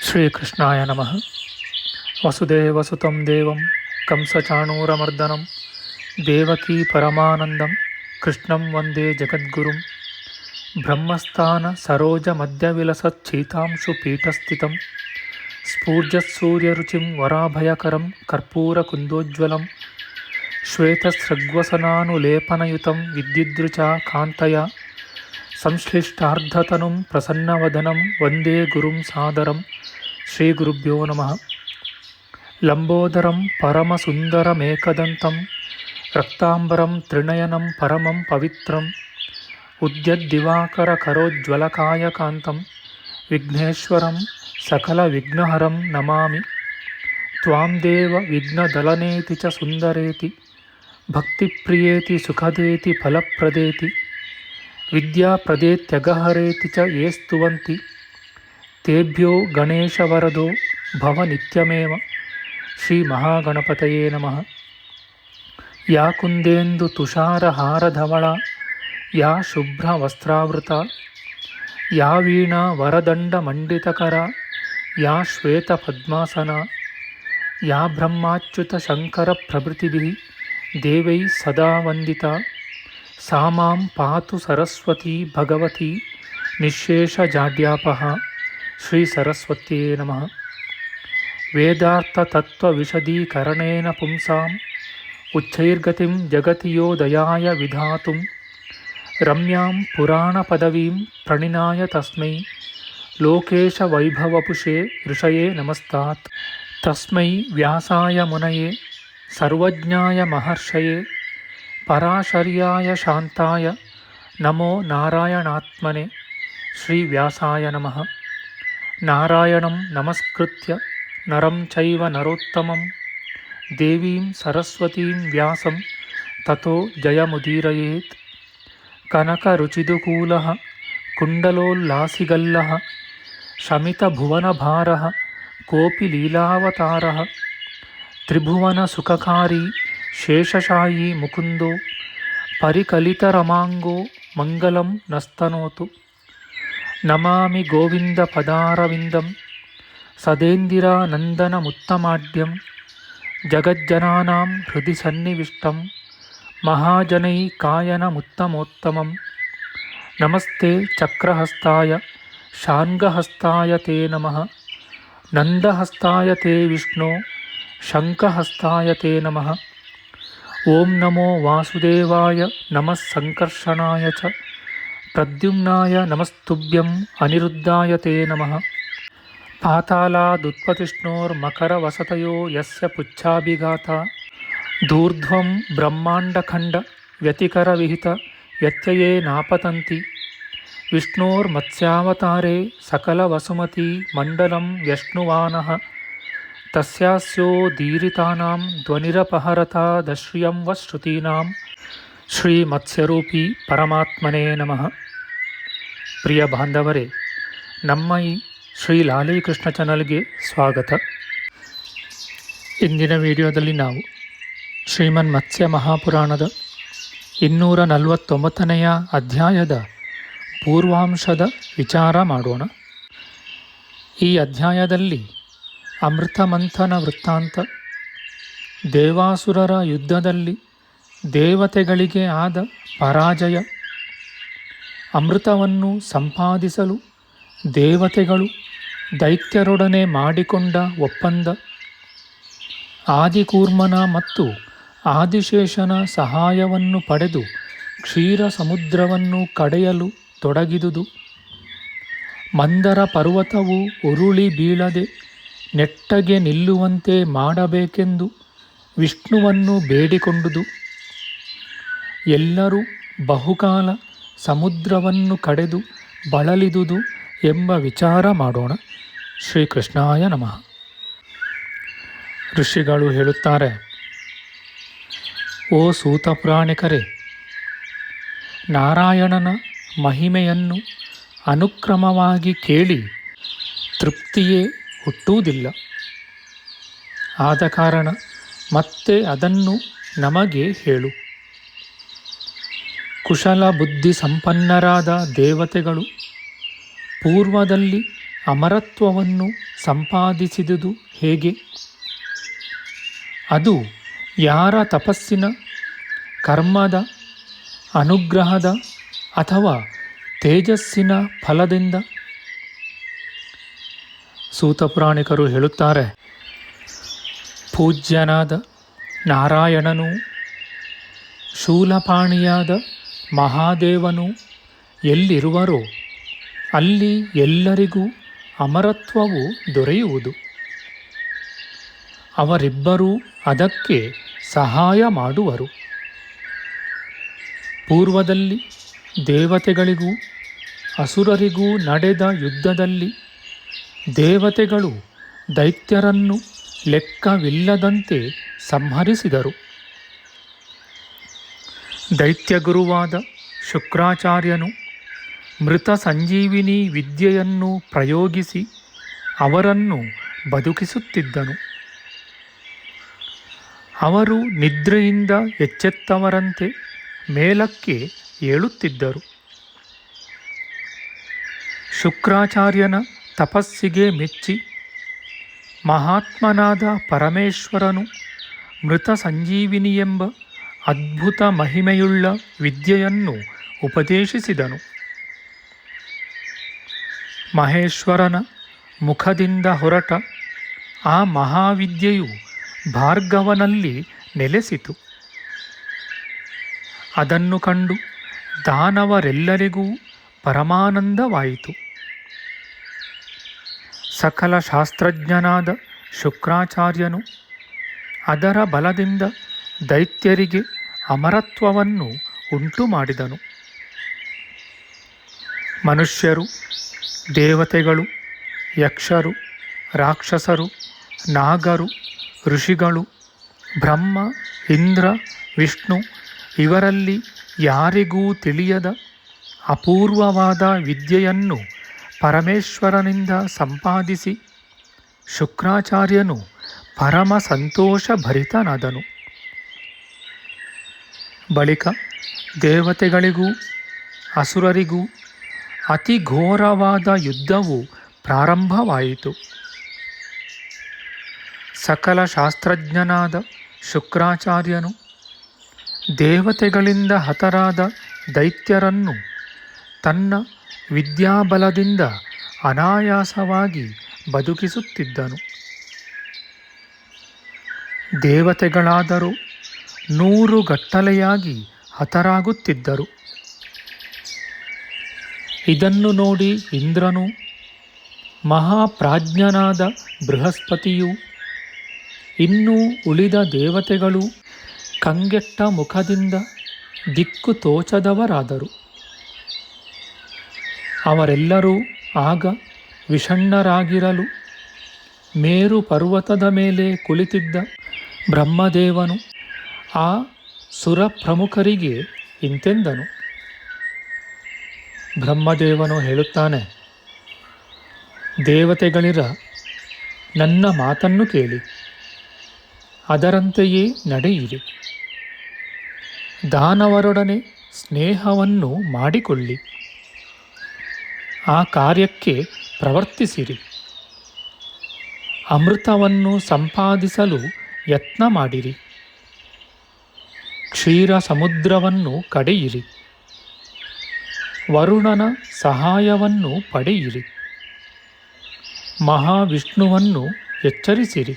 ಶ್ರೀಕೃಷ್ಣಾಯ ನಮಃ. ವಸುದೇವಸುತಂ ದೇವಂ ಕಂಸಚಾಣೂರಮರ್ದನಂ ದೇವಕೀ ಪರಮಾನಂದಂ ಕೃಷ್ಣಂ ವಂದೇ ಜಗದ್ಗುರುಂ. ಬ್ರಹ್ಮಸ್ಥಾನ ಸರೋಜ ಮಧ್ಯವಿಲಸಚ್ಛೀತಾಂಶು ಪೀಠಸ್ಥಿತಂ ಸ್ಫೂರ್ಜತ್ಸೂರ್ಯರುಚಿಂ ವರಾಭಯಕರಂ ಕರ್ಪೂರಕುಂದೋಜ್ವಲಂ ಶ್ವೇತಸೃಗ್ವಸನಾನುಲೇಪನಯುತಂ ವಿದ್ಯುದ್ರುಚಾ ಕಾಂತಯ ಸಂಶ್ಲಿಷ್ಟಾರ್ಧತನುಂ ಪ್ರಸನ್ನವದನಂ ವಂದೇ ಗುರುಂ ಸಾದರಂ. ಶ್ರೀ ಗುರುಭ್ಯೋ ನಮಃ. ಲಂಬೋದರಂ ಪರಮಸುಂದರಮೇಕದಂತಂ ರಕ್ತಾಂಬರಂ ತ್ರಿನಯನಂ ಪರಮಂ ಪವಿತ್ರಂ ಉದ್ಯದ್ದಿವಾಕರಕರೋಜ್ವಲಕಾಯಕಾಂತಂ ವಿಘ್ನೇಶ್ವರಂ ಸಕಲವಿಘ್ನಹರಂ ನಮಾಮಿ. ತ್ವಾಂ ದೇವ ವಿಘ್ನದಲನೇತಿ ಚ ಸುಂದರೇತಿ ಭಕ್ತಿಪ್ರಿಯೇತಿ ಸುಖದೇತಿ ಫಲಪ್ರದೇತಿ ವಿದ್ಯಾಪ್ರದೇತ್ಯಗಹರೇತಿ ಚ ಯೇ ಸ್ತುವಂತಿ ತೇಭ್ಯೋ ಗಣೇಶವರದೋ ಭವ ನಿತ್ಯಮೇವ. ಶ್ರೀ ಮಹಾಗಣಪತಯೇ ನಮಃ. ಯಾ ಕುಂದೇಂದು ತುಷಾರಹಾರಧವಳ ಯಾ ಶುಭ್ರವಸ್ತ್ರಾವೃತ ಯಾ ವೀಣಾ ವರದಂಡಮಂಡಿತಕರ ಯಾ ಶ್ವೇತಪದ್ಮಾಸನ ಯಾ ಬ್ರಹ್ಮಾಚ್ಯುತ ಶಂಕರ ಪ್ರಭೃತಿಭಿಃ ದೇವೈಃ ಸದಾ ವಂದಿತಾ ಸಾ ಮಾಂ ಪಾತು ಸರಸ್ವತೀ ಭಗವತಿ ನಿಶ್ಶೇಷಜಾಡ್ಯಾಪಃ. ಶ್ರೀ ಸರಸ್ವತ್ಯೇ ನಮಃ. ವೇದಾರ್ಥತತ್ವವಿಶದೀಕರಣೇನ ಪುಂಸಾಂ ಉಚ್ಚೈರ್ಗತಿಂ ಜಗತಿ ಯೋ ದಯಾಯ ವಿಧಾತುಂ ರಮ್ಯಾಂ ಪುರಾಣಪದವೀಂ ಪ್ರಣಿನಾಯ ತಸ್ಮೈ ಲೋಕೇಶವೈಭವಪುಷೇ ಋಷಯೇ ನಮಸ್ತಾತ್. ತಸ್ಮೈ ವ್ಯಾಸಾಯ ಮುನಯೇ ಸರ್ವಜ್ಞಾಯ ಮಹರ್ಷಯೇ ಪರಾಶರ್ಯಾಯ ಶಾಂತಾಯ ನಮೋ ನಾರಾಯಣಾತ್ಮನೆ. ಶ್ರೀ ವ್ಯಾಸಾಯ ನಮಃ. ನಾರಾಯಣಂ ನಮಸ್ಕೃತ್ಯ ನರಂ ಚೈವ ನರೋತ್ತಮಂ ದೇವೀಂ ಸರಸ್ವತೀಂ ವ್ಯಾಸಂ ತತೋ ಜಯಮುದೀರಯೇತ್. ಕನಕರುಚಿದುಕೂಲಃ ಕುಂಡಲೋಲ್ಲಾಸಿಗಲ್ಲಃ ಶಮಿತಭುವನಭಾರಃ ಕೋಪಿ ಲೀಲಾವತಾರಃ ತ್ರಿಭುವನಸುಖಕಾರಿ ಶೇಷಶಾಯೀ ಮುಕುಂದೋ ಪರಿಕಲಿತರಮಾಂಗೋ ಮಂಗಲಂ ನಸ್ತನೋತು. ನಮಾಮಿ ಗೋವಿಂದ ಪದಾರವಿಂದಂ ಸದೇಂದಿರಾನಂದನಮುತ್ತಮಾಡ್ಯಂ ಜಗಜ್ಜನಾನಾಂ ಹೃದಯ ಸನ್ನಿವಿಷ್ಟಂ ಮಹಾಜನೈಕಾಯನಮುತ್ತಮೋತ್ತಮಂ. ನಮಸ್ತೆ ಚಕ್ರಹಸ್ತಾಯ ಶಾರ್ङ्ಗಹಸ್ತಾಯ ತೇ ನಮಃ. ನಂದಹಸ್ತಾಯ ತೇ ವಿಷ್ಣೋ ಶಂಖಹಸ್ತಾಯ ತೇ ನಮಃ. ಓಂ ನಮೋ ವಾಸುದೇವಾಯ ನಮಃ ಸಂಕರ್ಷಣಾಯ ಚ ಪ್ರದ್ಯುಮ್ನಾಯ ನಮಸ್ತುಭ್ಯಂ ಅನಿರುದ್ಧಾಯ ತೇ ನಮಃ. ಪಾತಾಲಾದುತ್ಪತಿಷ್ಣೋರ್ಮಕರವಸತಯೋ ಯಸ್ಯ ಪುಚ್ಛಾಭಿಘಾತ ಧೂರ್ಧ್ವಂ ಬ್ರಹ್ಮಾಂಡಖಂಡ ವ್ಯತಿಕರವಿಹಿತ ವ್ಯತ್ಯಯೇ ನಾಪತಂತಿ. ವಿಷ್ಣೋರ್ಮತ್ಸ್ಯಾವತಾರೇ ಸಕಲವಸುಮತಿ ಮಂಡಲಂ ವ್ಯಶ್ನುವಾನಃ ತಸ್ಯಾಸ್ಯೋದೀರಿತಾನಾಂ ಧ್ವನಿರಪಹರತಾದಶ್ರಿಯಂ ವ ಶ್ರುತೀನಾಂ. ಶ್ರೀ ಮತ್ಸ್ಯರೂಪಿ ಪರಮಾತ್ಮನೇ ನಮಃ. ಪ್ರಿಯ ಬಾಂಧವರೇ, ನಮ್ಮ ಈ ಶ್ರೀ ಲಾಲೀಕೃಷ್ಣ ಚಾನಲ್ಗೆ ಸ್ವಾಗತ. ಇಂದಿನ ವಿಡಿಯೋದಲ್ಲಿ ನಾವು ಶ್ರೀಮನ್ ಮತ್ಸ್ಯ ಮಹಾಪುರಾಣದ 249ನೆಯ ಅಧ್ಯಾಯದ ಪೂರ್ವಾಂಶದ ವಿಚಾರ ಮಾಡೋಣ. ಈ ಅಧ್ಯಾಯದಲ್ಲಿ ಅಮೃತಮಂಥನ ವೃತ್ತಾಂತ, ದೇವಾಸುರರ ಯುದ್ಧದಲ್ಲಿ ದೇವತೆಗಳಿಗೆ ಆದ ಪರಾಜಯ, ಅಮೃತವನ್ನು ಸಂಪಾದಿಸಲು ದೇವತೆಗಳು ದೈತ್ಯರೊಡನೆ ಮಾಡಿಕೊಂಡ ಒಪ್ಪಂದ, ಆದಿಕೂರ್ಮನ ಮತ್ತು ಆದಿಶೇಷನ ಸಹಾಯವನ್ನು ಪಡೆದು ಕ್ಷೀರ ಸಮುದ್ರವನ್ನು ಕಡೆಯಲು ತೊಡಗಿದುದು, ಮಂದರ ಪರ್ವತವು ಉರುಳಿ ಬೀಳದೆ ನೆಟ್ಟಗೆ ನಿಲ್ಲುವಂತೆ ಮಾಡಬೇಕೆಂದು ವಿಷ್ಣುವನ್ನು ಬೇಡಿಕೊಂಡುದು, ಎಲ್ಲರೂ ಬಹುಕಾಲ ಸಮುದ್ರವನ್ನು ಕಡೆದು ಬಳಲಿದುದು ಎಂಬ ವಿಚಾರ ಮಾಡೋಣ. ಶ್ರೀಕೃಷ್ಣಾಯ ನಮಃ. ಋಷಿಗಳು ಹೇಳುತ್ತಾರೆ, ಓ ಸೂತ ಪುರಾಣಿಕರೇ, ನಾರಾಯಣನ ಮಹಿಮೆಯನ್ನು ಅನುಕ್ರಮವಾಗಿ ಕೇಳಿ ತೃಪ್ತಿಯೇ ಹುಟ್ಟುವುದಿಲ್ಲ. ಆದ ಕಾರಣ ಮತ್ತೆ ಅದನ್ನು ನಮಗೆ ಹೇಳು. ಕುಶಲ ಬುದ್ಧಿ ಸಂಪನ್ನರಾದ ದೇವತೆಗಳು ಪೂರ್ವದಲ್ಲಿ ಅಮರತ್ವವನ್ನು ಸಂಪಾದಿಸಿದುದು ಹೇಗೆ? ಅದು ಯಾರ ತಪಸ್ಸಿನ, ಕರ್ಮದ, ಅನುಗ್ರಹದ ಅಥವಾ ತೇಜಸ್ಸಿನ ಫಲದಿಂದ? ಸೂತಪುರಾಣಿಕರು ಹೇಳುತ್ತಾರೆ, ಪೂಜ್ಯನಾದ ನಾರಾಯಣನು, ಶೂಲಪಾಣಿಯಾದ ಮಹಾದೇವನು ಎಲ್ಲಿರುವರೋ ಅಲ್ಲಿ ಎಲ್ಲರಿಗೂ ಅಮರತ್ವವು ದೊರೆಯುವುದು. ಅವರಿಬ್ಬರೂ ಅದಕ್ಕೆ ಸಹಾಯ ಮಾಡುವರು. ಪೂರ್ವದಲ್ಲಿ ದೇವತೆಗಳಿಗೂ ಅಸುರರಿಗೂ ನಡೆದ ಯುದ್ಧದಲ್ಲಿ ದೇವತೆಗಳು ದೈತ್ಯರನ್ನು ಲೆಕ್ಕವಿಲ್ಲದಂತೆ ಸಂಹರಿಸಿದರು. ದೈತ್ಯಗುರುವಾದ ಶುಕ್ರಾಚಾರ್ಯನು ಮೃತ ಸಂಜೀವಿನಿ ವಿದ್ಯೆಯನ್ನು ಪ್ರಯೋಗಿಸಿ ಅವರನ್ನು ಬದುಕಿಸುತ್ತಿದ್ದನು. ಅವರು ನಿದ್ರೆಯಿಂದ ಎಚ್ಚೆತ್ತವರಂತೆ ಮೇಲಕ್ಕೆ ಏಳುತ್ತಿದ್ದರು. ಶುಕ್ರಾಚಾರ್ಯನ ತಪಸ್ಸಿಗೆ ಮೆಚ್ಚಿ ಮಹಾತ್ಮನಾದ ಪರಮೇಶ್ವರನು ಮೃತ ಸಂಜೀವಿನಿಯೆಂಬ ಅದ್ಭುತ ಮಹಿಮೆಯುಳ್ಳ ವಿದ್ಯೆಯನ್ನು ಉಪದೇಶಿಸಿದನು. ಮಹೇಶ್ವರನ ಮುಖದಿಂದ ಹೊರಟ ಆ ಮಹಾವಿದ್ಯೆಯು ಭಾರ್ಗವನಲ್ಲಿ ನೆಲೆಸಿತು. ಅದನ್ನು ಕಂಡು ದಾನವರೆಲ್ಲರಿಗೂ ಪರಮಾನಂದವಾಯಿತು. ಸಕಲ ಶಾಸ್ತ್ರಜ್ಞನಾದ ಶುಕ್ರಾಚಾರ್ಯನು ಅದರ ಬಲದಿಂದ ದೈತ್ಯರಿಗೆ ಅಮರತ್ವವನ್ನು ಉಂಟು ಮಾಡಿದನು. ಮನುಷ್ಯರು, ದೇವತೆಗಳು, ಯಕ್ಷರು, ರಾಕ್ಷಸರು, ನಾಗರು, ಋಷಿಗಳು, ಬ್ರಹ್ಮ, ಇಂದ್ರ, ವಿಷ್ಣು ಇವರಲ್ಲಿ ಯಾರಿಗೂ ತಿಳಿಯದ ಅಪೂರ್ವವಾದ ವಿದ್ಯೆಯನ್ನು ಪರಮೇಶ್ವರನಿಂದ ಸಂಪಾದಿಸಿ ಶುಕ್ರಾಚಾರ್ಯನು ಪರಮ ಸಂತೋಷಭರಿತನಾದನು. ಬಳಿಕ ದೇವತೆಗಳಿಗೂ ಅಸುರರಿಗೂ ಅತಿ ಘೋರವಾದ ಯುದ್ಧವು ಪ್ರಾರಂಭವಾಯಿತು. ಸಕಲ ಶಾಸ್ತ್ರಜ್ಞನಾದ ಶುಕ್ರಾಚಾರ್ಯನು ದೇವತೆಗಳಿಂದ ಹತರಾದ ದೈತ್ಯರನ್ನು ತನ್ನ ವಿದ್ಯಾಬಲದಿಂದ ಅನಾಯಾಸವಾಗಿ ಬದುಕಿಸುತ್ತಿದ್ದನು. ದೇವತೆಗಳಾದರೂ 100 ಗಟ್ಟಲೆಯಾಗಿ ಹತರಾಗುತ್ತಿದ್ದರು. ಇದನ್ನು ನೋಡಿ ಇಂದ್ರನು, ಮಹಾಪ್ರಾಜ್ಞನಾದ ಬೃಹಸ್ಪತಿಯು, ಇನ್ನೂ ಉಳಿದ ದೇವತೆಗಳು ಕಂಗೆಟ್ಟ ಮುಖದಿಂದ ದಿಕ್ಕು ತೋಚದವರಾದರು. ಅವರೆಲ್ಲರೂ ಆಗ ವಿಷಣ್ಣರಾಗಿರಲು ಮೇರು ಪರ್ವತದ ಮೇಲೆ ಕುಳಿತಿದ್ದ ಬ್ರಹ್ಮದೇವನು ಆ ಸುರಪ್ರಮುಖರಿಗೆ ಇಂತೆಂದನು. ಬ್ರಹ್ಮದೇವನು ಹೇಳುತ್ತಾನೆ, ದೇವತೆಗಳಿರ ನನ್ನ ಮಾತನ್ನು ಕೇಳಿ, ಅದರಂತೆಯೇ ನಡೆಯಿರಿ. ದಾನವರೊಡನೆ ಸ್ನೇಹವನ್ನು ಮಾಡಿಕೊಳ್ಳಿ, ಆ ಕಾರ್ಯಕ್ಕೆ ಪ್ರವರ್ತಿಸಿರಿ. ಅಮೃತವನ್ನು ಸಂಪಾದಿಸಲು ಯತ್ನ ಮಾಡಿರಿ. ಕ್ಷೀರ ಸಮುದ್ರವನ್ನು ಕಡೆಯಿರಿ. ವರುಣನ ಸಹಾಯವನ್ನು ಪಡೆಯಿರಿ. ಮಹಾವಿಷ್ಣುವನ್ನು ಎಚ್ಚರಿಸಿರಿ.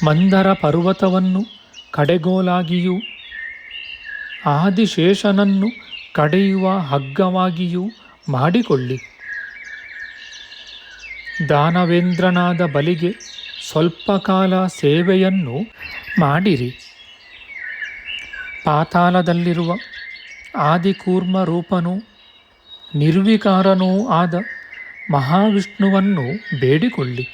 ಮಂದರ ಪರ್ವತವನ್ನು ಕಡೆಗೋಲಾಗಿಯೂ ಆದಿಶೇಷನನ್ನು ಕಡೆಯುವ ಹಗ್ಗವಾಗಿಯೂ ಮಾಡಿಕೊಳ್ಳಿ. ದಾನವೇಂದ್ರನಾದ ಬಲಿಗೆ ಸ್ವಲ್ಪ ಕಾಲ ಸೇವೆಯನ್ನು ಮಾಡಿರಿ. ಪಾತಾಳದಲ್ಲಿರುವ ಆದಿಕೂರ್ಮ ರೂಪನೂ ನಿರ್ವಿಕಾರನೂ ಆದ ಮಹಾವಿಷ್ಣುವನ್ನು ಬೇಡಿಕೊಳ್ಳಿ.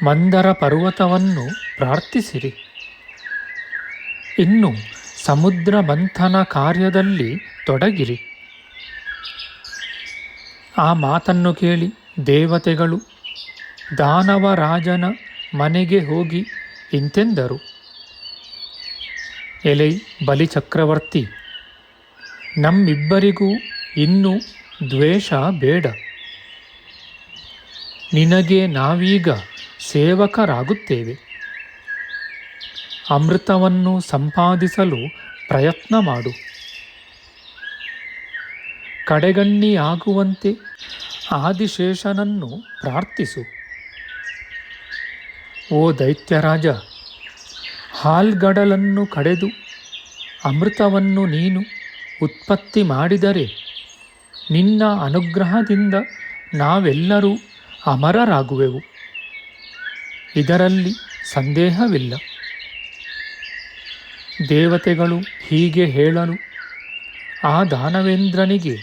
ಮಂದರ ಪರ್ವತವನ್ನು ಪ್ರಾರ್ಥಿಸಿರಿ. ಇನ್ನು ಸಮುದ್ರ ಮಂಥನ ಕಾರ್ಯದಲ್ಲಿ ತೊಡಗಿರಿ. ಆ ಮಾತನ್ನು ಕೇಳಿ ದೇವತೆಗಳು ದಾನವರಾಜನ ಮನೆಗೆ ಹೋಗಿ ಇಂತೆಂದರು. ಎಲೈ ಬಲಿಚಕ್ರವರ್ತಿ, ನಮ್ಮಿಬ್ಬರಿಗೂ ಇನ್ನೂ ದ್ವೇಷ ಬೇಡ. ನಿನಗೆ ನಾವೀಗ ಸೇವಕರಾಗುತ್ತೇವೆ. ಅಮೃತವನ್ನು ಸಂಪಾದಿಸಲು ಪ್ರಯತ್ನ ಮಾಡು. ಕಡೆಗಣ್ಣಿಯಾಗುವಂತೆ ಆದಿಶೇಷನನ್ನು ಪ್ರಾರ್ಥಿಸು. ಓ ದೈತ್ಯರಾಜ, ಹಾಲ್ಗಡಲನ್ನು ಕಡೆದು ಅಮೃತವನ್ನು ನೀನು ಉತ್ಪತ್ತಿ ಮಾಡಿದರೆ ನಿನ್ನ ಅನುಗ್ರಹದಿಂದ ನಾವೆಲ್ಲರೂ ಅಮರರಾಗುವೆವು. ಇದರಲ್ಲಿ ಸಂದೇಹವಿಲ್ಲ. ದೇವತೆಗಳು ಹೀಗೆ ಹೇಳಲು ಆ ದಾನವೇಂದ್ರನಿಗೆ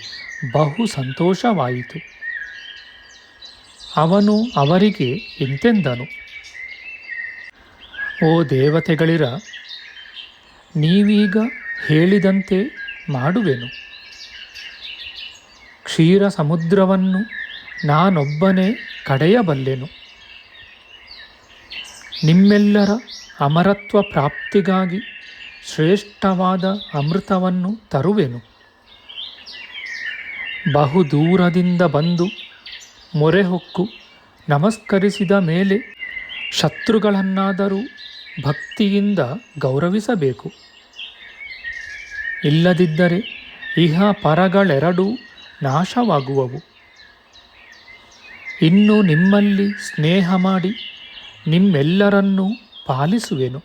ಬಹು ಸಂತೋಷವಾಯಿತು. ಅವನು ಅವರಿಗೆ ಇಂತೆಂದನು: ಓ ದೇವತೆಗಳಿರ, ನೀವೀಗ ಹೇಳಿದಂತೆ ಮಾಡುವೆನು. ಕ್ಷೀರ ಸಮುದ್ರವನ್ನು ನಾನೊಬ್ಬನೇ ಕಡೆಯಬಲ್ಲೆನು. ನಿಮ್ಮೆಲ್ಲರ ಅಮರತ್ವ ಪ್ರಾಪ್ತಿಗಾಗಿ ಶ್ರೇಷ್ಠವಾದ ಅಮೃತವನ್ನು ತರುವೆನು. ಬಹುದೂರದಿಂದ ಬಂದು ಮೊರೆಹೊಕ್ಕು ನಮಸ್ಕರಿಸಿದ ಮೇಲೆ ಶತ್ರುಗಳನ್ನಾದರೂ ಭಕ್ತಿಯಿಂದ ಗೌರವಿಸಬೇಕು. ಇಲ್ಲದಿದ್ದರೆ ಇಹ ಪರಗಳೆರಡೂ ನಾಶವಾಗುವವು. ಇನ್ನು ನಿಮ್ಮಲ್ಲಿ ಸ್ನೇಹ ಮಾಡಿ ನಿಮ್ಮೆಲ್ಲರನ್ನೂ ಪಾಲಿಸುವೆನು.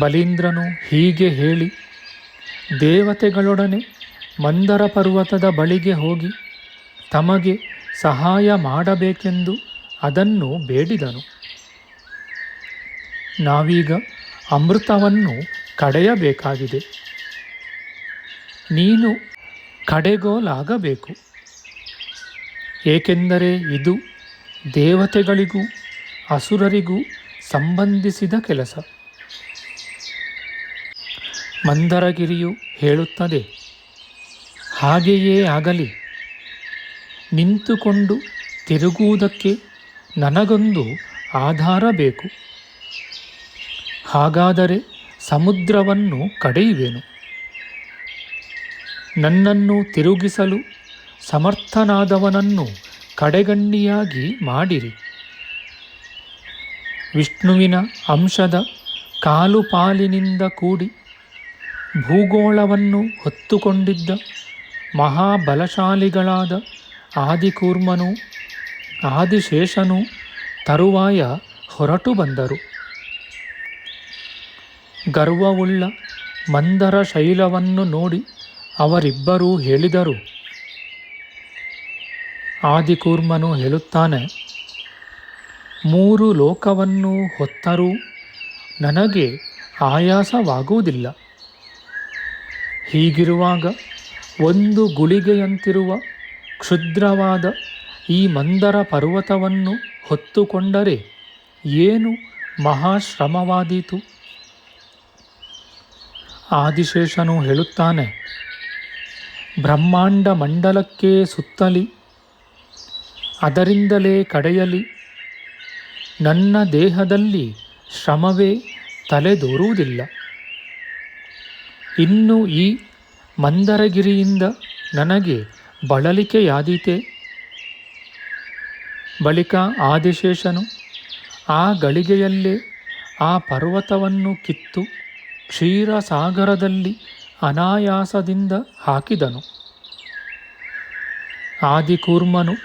ಬಲೀಂದ್ರನು ಹೀಗೆ ಹೇಳಿ ದೇವತೆಗಳೊಡನೆ ಮಂದರ ಪರ್ವತದ ಬಳಿಗೆ ಹೋಗಿ ತಮಗೆ ಸಹಾಯ ಮಾಡಬೇಕೆಂದು ಅದನ್ನು ಬೇಡಿದನು. ನಾವೀಗ ಅಮೃತವನ್ನು ಕಡೆಯಬೇಕಾಗಿದೆ. ನೀನು ಕಡೆಗೋಲಾಗಬೇಕು. ಏಕೆಂದರೆ ಇದು ದೇವತೆಗಳಿಗೂ ಅಸುರರಿಗೂ ಸಂಬಂಧಿಸಿದ ಕೆಲಸ. ಮಂದರಗಿರಿಯು ಹೇಳುತ್ತದೆ: ಹಾಗೆಯೇ ಆಗಲಿ. ನಿಂತುಕೊಂಡು ತಿರುಗುವುದಕ್ಕೆ ನನಗೊಂದು ಆಧಾರ ಬೇಕು. ಹಾಗಾದರೆ ಸಮುದ್ರವನ್ನು ಕಡೆಯುವೆನು. ನನ್ನನ್ನು ತಿರುಗಿಸಲು ಸಮರ್ಥನಾದವನನ್ನು ಕಡೆಗಣ್ಣಿಯಾಗಿ ಮಾಡಿರಿ. ವಿಷ್ಣುವಿನ ಅಂಶದ ಕಾಲು ಪಾಲಿನಿಂದ ಕೂಡಿ ಭೂಗೋಳವನ್ನು ಹೊತ್ತುಕೊಂಡಿದ್ದ ಮಹಾಬಲಶಾಲಿಗಳಾದ ಆದಿಕೂರ್ಮನೂ ಆದಿಶೇಷನೂ ತರುವಾಯ ಹೊರಟು ಬಂದರು. ಗರ್ವವುಳ್ಳ ಮಂದರ ಶೈಲವನ್ನು ನೋಡಿ ಅವರಿಬ್ಬರೂ ಹೇಳಿದರು. ಆದಿಕೂರ್ಮನು ಹೇಳುತ್ತಾನೆ: 3 ಲೋಕವನ್ನು ಹೊತ್ತರೂ ನನಗೆ ಆಯಾಸವಾಗುವುದಿಲ್ಲ. ಹೀಗಿರುವಾಗ ಒಂದು ಗುಳಿಗೆಯಂತಿರುವ ಕ್ಷುದ್ರವಾದ ಈ ಮಂದರ ಪರ್ವತವನ್ನು ಹೊತ್ತುಕೊಂಡರೆ ಏನು ಮಹಾಶ್ರಮವಾದೀತು. ಆದಿಶೇಷನು ಹೇಳುತ್ತಾನೆ: ಬ್ರಹ್ಮಾಂಡ ಮಂಡಲಕ್ಕೆ ಸುತ್ತಲಿ ಅದರಿಂದಲೇ ಕಡೆಯಲಿ ನನ್ನ ದೇಹದಲ್ಲಿ ಶ್ರಮವೇ ತಲೆದೋರುವುದಿಲ್ಲ. ಇನ್ನು ಈ ಮಂದರಗಿರಿಯಿಂದ ನನಗೆ ಬಳಲಿಕೆಯಾದೀತೆ. ಬಳಿಕ ಆದಿಶೇಷನು ಆ ಗಳಿಗೆಯಲ್ಲೇ ಆ ಪರ್ವತವನ್ನು ಕಿತ್ತು ಕ್ಷೀರಸಾಗರದಲ್ಲಿ ಅನಾಯಾಸದಿಂದ ಹಾಕಿದನು. ಆದಿಕೂರ್ಮನು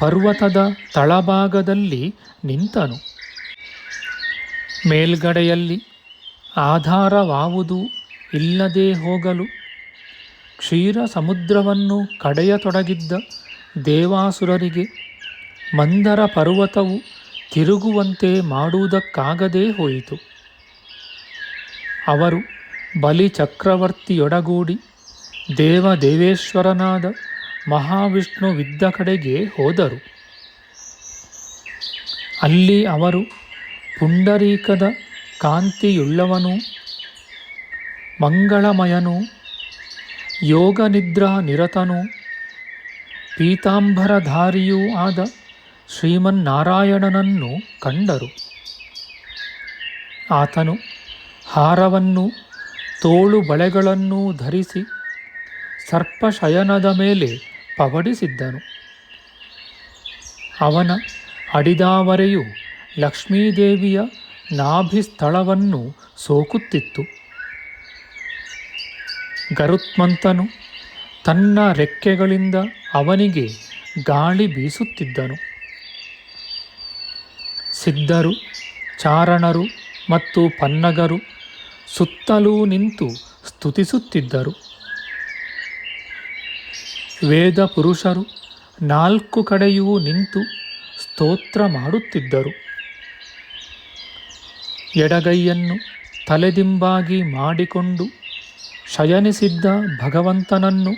ಪರ್ವತದ ತಳಭಾಗದಲ್ಲಿ ನಿಂತನು. ಮೇಲ್ಗಡೆಯಲ್ಲಿ ಆಧಾರವಾವುದೂ ಇಲ್ಲದೆ ಹೋಗಲು ಕ್ಷೀರ ಸಮುದ್ರವನ್ನು ಕಡೆಯತೊಡಗಿದ್ದ ದೇವಾಸುರರಿಗೆ ಮಂದರ ಪರ್ವತವು ತಿರುಗುವಂತೆ ಮಾಡುವುದಕ್ಕಾಗದೇ ಹೋಯಿತು. ಅವರು ಬಲಿಚಕ್ರವರ್ತಿಯೊಡಗೂಡಿ ದೇವದೇವೇಶ್ವರನಾದ ಮಹಾವಿಷ್ಣುವಿದ್ದ ಕಡೆಗೆ ಹೋದರು. ಅಲ್ಲಿ ಅವರು ಪುಂಡರೀಕದ ಕಾಂತಿಯುಳ್ಳವನೂ ಮಂಗಳಮಯನೂ ಯೋಗನಿದ್ರಾ ನಿರತನೂ ಪೀತಾಂಬರಧಾರಿಯೂ ಆದ ಶ್ರೀಮನ್ನಾರಾಯಣನನ್ನು ಕಂಡರು. ಆತನು ಹಾರವನ್ನೂ ತೋಳು ಬಳೆಗಳನ್ನೂ ಧರಿಸಿ ಸರ್ಪಶಯನದ ಮೇಲೆ ಪವಡಿಸಿದ್ದನು. ಅವನ ಅಡಿದಾವರೆಯು ಲಕ್ಷ್ಮೀದೇವಿಯ ನಾಭಿಸ್ಥಳವನ್ನು ಸೋಕುತ್ತಿತ್ತು. ಗರುತ್ಮಂತನು ತನ್ನ ರೆಕ್ಕೆಗಳಿಂದ ಅವನಿಗೆ ಗಾಳಿ ಬೀಸುತ್ತಿದ್ದನು. ಸಿದ್ಧರು, ಚಾರಣರು ಮತ್ತು ಪನ್ನಗರು ಸುತ್ತಲೂ ನಿಂತು ಸ್ತುತಿಸುತ್ತಿದ್ದರು. ವೇದ ಪುರುಷರು 4 ಕಡೆಯೂ ನಿಂತು ಸ್ತೋತ್ರ ಮಾಡುತ್ತಿದ್ದರು. ಎಡಗೈಯನ್ನು ತಲೆದಿಂಬಾಗಿ ಮಾಡಿಕೊಂಡು ಶಯನಿಸಿದ್ದ ಭಗವಂತನನ್ನು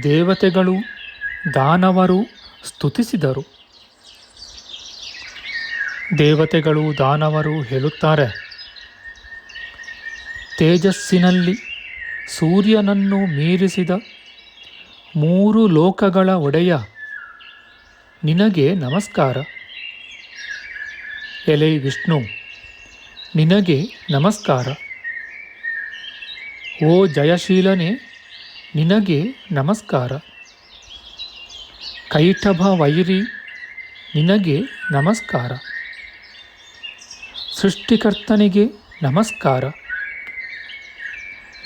ದೇವತೆಗಳು, ದಾನವರು ಸ್ತುತಿಸಿದರು. ದೇವತೆಗಳು, ದಾನವರು ಹೇಳುತ್ತಾರೆ, ತೇಜಸ್ಸಿನಲ್ಲಿ ಸೂರ್ಯನನ್ನು ಮೀರಿಸಿದ 3 ಲೋಕಗಳ ಒಡೆಯ ನಿನಗೆ ನಮಸ್ಕಾರ. ಎಲೈ ವಿಷ್ಣು, ನಿನಗೆ ನಮಸ್ಕಾರ. ಓ ಜಯಶೀಲನೆ, ನಿನಗೆ ನಮಸ್ಕಾರ. ಕೈಟಭ ವೈರಿ, ನಿನಗೆ ನಮಸ್ಕಾರ. ಸೃಷ್ಟಿಕರ್ತನಿಗೆ ನಮಸ್ಕಾರ.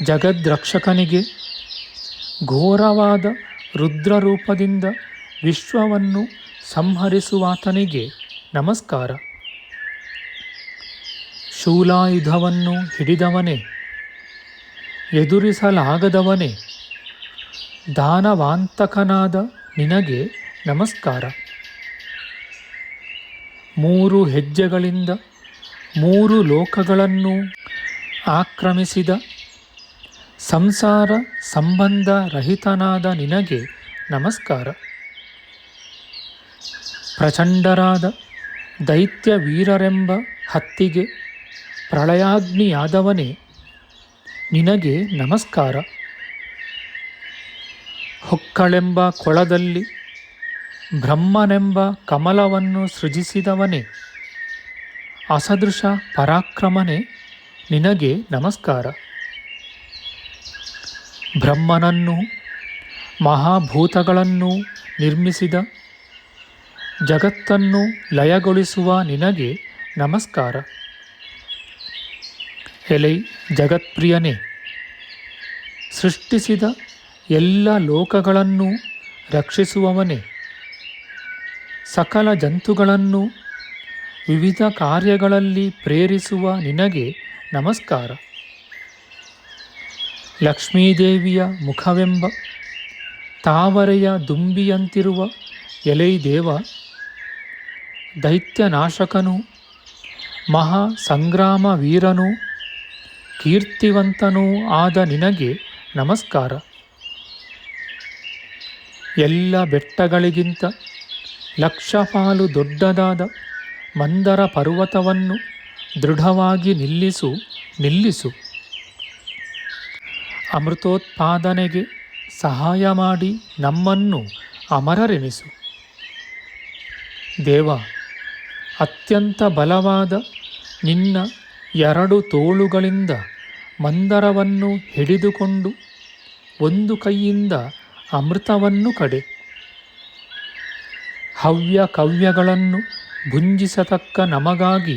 ಜಗದ್ರಕ್ಷಕನಿಗೆ, ಘೋರವಾದ ರುದ್ರರೂಪದಿಂದ ವಿಶ್ವವನ್ನು ಸಂಹರಿಸುವಾತನಿಗೆ ನಮಸ್ಕಾರ. ಶೂಲಾಯುಧವನ್ನು ಹಿಡಿದವನೇ, ಎದುರಿಸಲಾಗದವನೇ, ದಾನವಾಂತಕನಾದ ನಿನಗೆ ನಮಸ್ಕಾರ. 3 ಹೆಜ್ಜೆಗಳಿಂದ 3 ಲೋಕಗಳನ್ನು ಆಕ್ರಮಿಸಿದ ಸಂಸಾರ ಸಂಬಂಧ ರಹಿತನಾದ ನಿನಗೆ ನಮಸ್ಕಾರ. ಪ್ರಚಂಡರಾದ ದೈತ್ಯ ವೀರರೆಂಬ ಹತ್ತಿಗೆ ಪ್ರಳಯಾಗ್ನಿಯಾದವನೇ, ನಿನಗೆ ನಮಸ್ಕಾರ. ಹೊಕ್ಕಳೆಂಬ ಕೊಳದಲ್ಲಿ ಬ್ರಹ್ಮನೆಂಬ ಕಮಲವನ್ನು ಸೃಜಿಸಿದವನೇ, ಅಸದೃಶ ಪರಾಕ್ರಮನೇ, ನಿನಗೆ ನಮಸ್ಕಾರ. ಬ್ರಹ್ಮನನ್ನು ಮಹಾಭೂತಗಳನ್ನು ನಿರ್ಮಿಸಿದ, ಜಗತ್ತನ್ನು ಲಯಗೊಳಿಸುವ ನಿನಗೆ ನಮಸ್ಕಾರ. ಎಲೈ ಜಗತ್ಪ್ರಿಯನೇ, ಸೃಷ್ಟಿಸಿದ ಎಲ್ಲ ಲೋಕಗಳನ್ನು ರಕ್ಷಿಸುವವನೇ, ಸಕಲ ಜಂತುಗಳನ್ನು ವಿವಿಧ ಕಾರ್ಯಗಳಲ್ಲಿ ಪ್ರೇರಿಸುವ ನಿನಗೆ ನಮಸ್ಕಾರ. ಲಕ್ಷ್ಮೀದೇವಿಯ ಮುಖವೆಂಬ ತಾವರೆಯ ದುಂಬಿಯಂತಿರುವ ಎಲೈ ದೇವ, ದೈತ್ಯನಾಶಕನೂ ಮಹಾ ಸಂಗ್ರಾಮ ವೀರನೂ ಕೀರ್ತಿವಂತನೂ ಆದ ನಿನಗೆ ನಮಸ್ಕಾರ. ಎಲ್ಲ ಬೆಟ್ಟಗಳಿಗಿಂತ 1,00,000 ಪಾಲು ದೊಡ್ಡದಾದ ಮಂದರ ಪರ್ವತವನ್ನು ದೃಢವಾಗಿ ನಿಲ್ಲಿಸು. ಅಮೃತೋತ್ಪಾದನೆಗೆ ಸಹಾಯ ಮಾಡಿ ನಮ್ಮನ್ನು ಅಮರರೆನಿಸು. ದೇವ, ಅತ್ಯಂತ ಬಲವಾದ ನಿನ್ನ 2 ತೋಳುಗಳಿಂದ ಮಂದರವನ್ನು ಹಿಡಿದುಕೊಂಡು ಒಂದು ಕೈಯಿಂದ ಅಮೃತವನ್ನು ಕಡೆ. ಹವ್ಯ ಕವ್ಯಗಳನ್ನು ಭುಂಜಿಸತಕ್ಕ ನಮಗಾಗಿ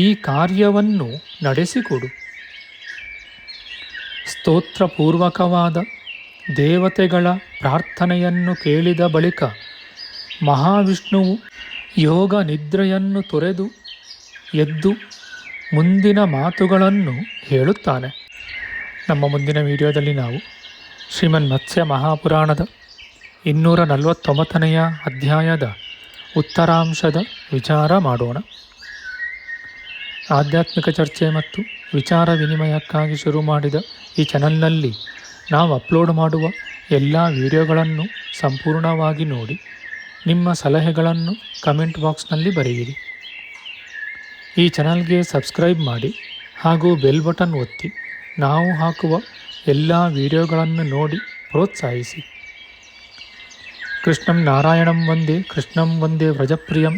ಈ ಕಾರ್ಯವನ್ನು ನಡೆಸಿಕೊಡು. ಸ್ತೋತ್ರಪೂರ್ವಕವಾದ ದೇವತೆಗಳ ಪ್ರಾರ್ಥನೆಯನ್ನು ಕೇಳಿದ ಬಳಿಕ ಮಹಾವಿಷ್ಣುವು ಯೋಗ ನಿದ್ರೆಯನ್ನು ತೊರೆದು ಎದ್ದು ಮುಂದಿನ ಮಾತುಗಳನ್ನು ಹೇಳುತ್ತಾನೆ. ನಮ್ಮ ಮುಂದಿನ ವಿಡಿಯೋದಲ್ಲಿ ನಾವು ಶ್ರೀಮನ್ ಮತ್ಸ್ಯ ಮಹಾಪುರಾಣದ 249ನೆಯ ಅಧ್ಯಾಯದ ಉತ್ತರಾಂಶದ ವಿಚಾರ ಮಾಡೋಣ. ಆಧ್ಯಾತ್ಮಿಕ ಚರ್ಚೆ ಮತ್ತು ವಿಚಾರ ವಿನಿಮಯಕ್ಕಾಗಿ ಶುರು ಮಾಡಿದ ಈ ಚಾನಲ್ನಲ್ಲಿ ನಾವು ಅಪ್ಲೋಡ್ ಮಾಡುವ ಎಲ್ಲ ವಿಡಿಯೋಗಳನ್ನು ಸಂಪೂರ್ಣವಾಗಿ ನೋಡಿ ನಿಮ್ಮ ಸಲಹೆಗಳನ್ನು ಕಮೆಂಟ್ ಬಾಕ್ಸ್ನಲ್ಲಿ ಬರೆಯಿರಿ. ಈ ಚಾನಲ್ಗೆ ಸಬ್ಸ್ಕ್ರೈಬ್ ಮಾಡಿ ಹಾಗೂ ಬೆಲ್ ಬಟನ್ ಒತ್ತಿ ನಾವು ಹಾಕುವ ಎಲ್ಲ ವಿಡಿಯೋಗಳನ್ನು ನೋಡಿ ಪ್ರೋತ್ಸಾಹಿಸಿ. ಕೃಷ್ಣಂ ನಾರಾಯಣಂ ವಂದೇ, ಕೃಷ್ಣಂ ವಂದೇ ವ್ರಜಪ್ರಿಯಂ,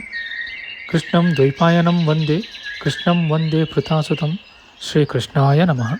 ಕೃಷ್ಣಂ ದ್ವೈಪಾಯನಂ ವಂದೇ, ಕೃಷ್ಣಂ ವಂದೇ ಪೃಥಾಸುತಂ. ಶ್ರೀಕೃಷ್ಣಾಯ ನಮಃ.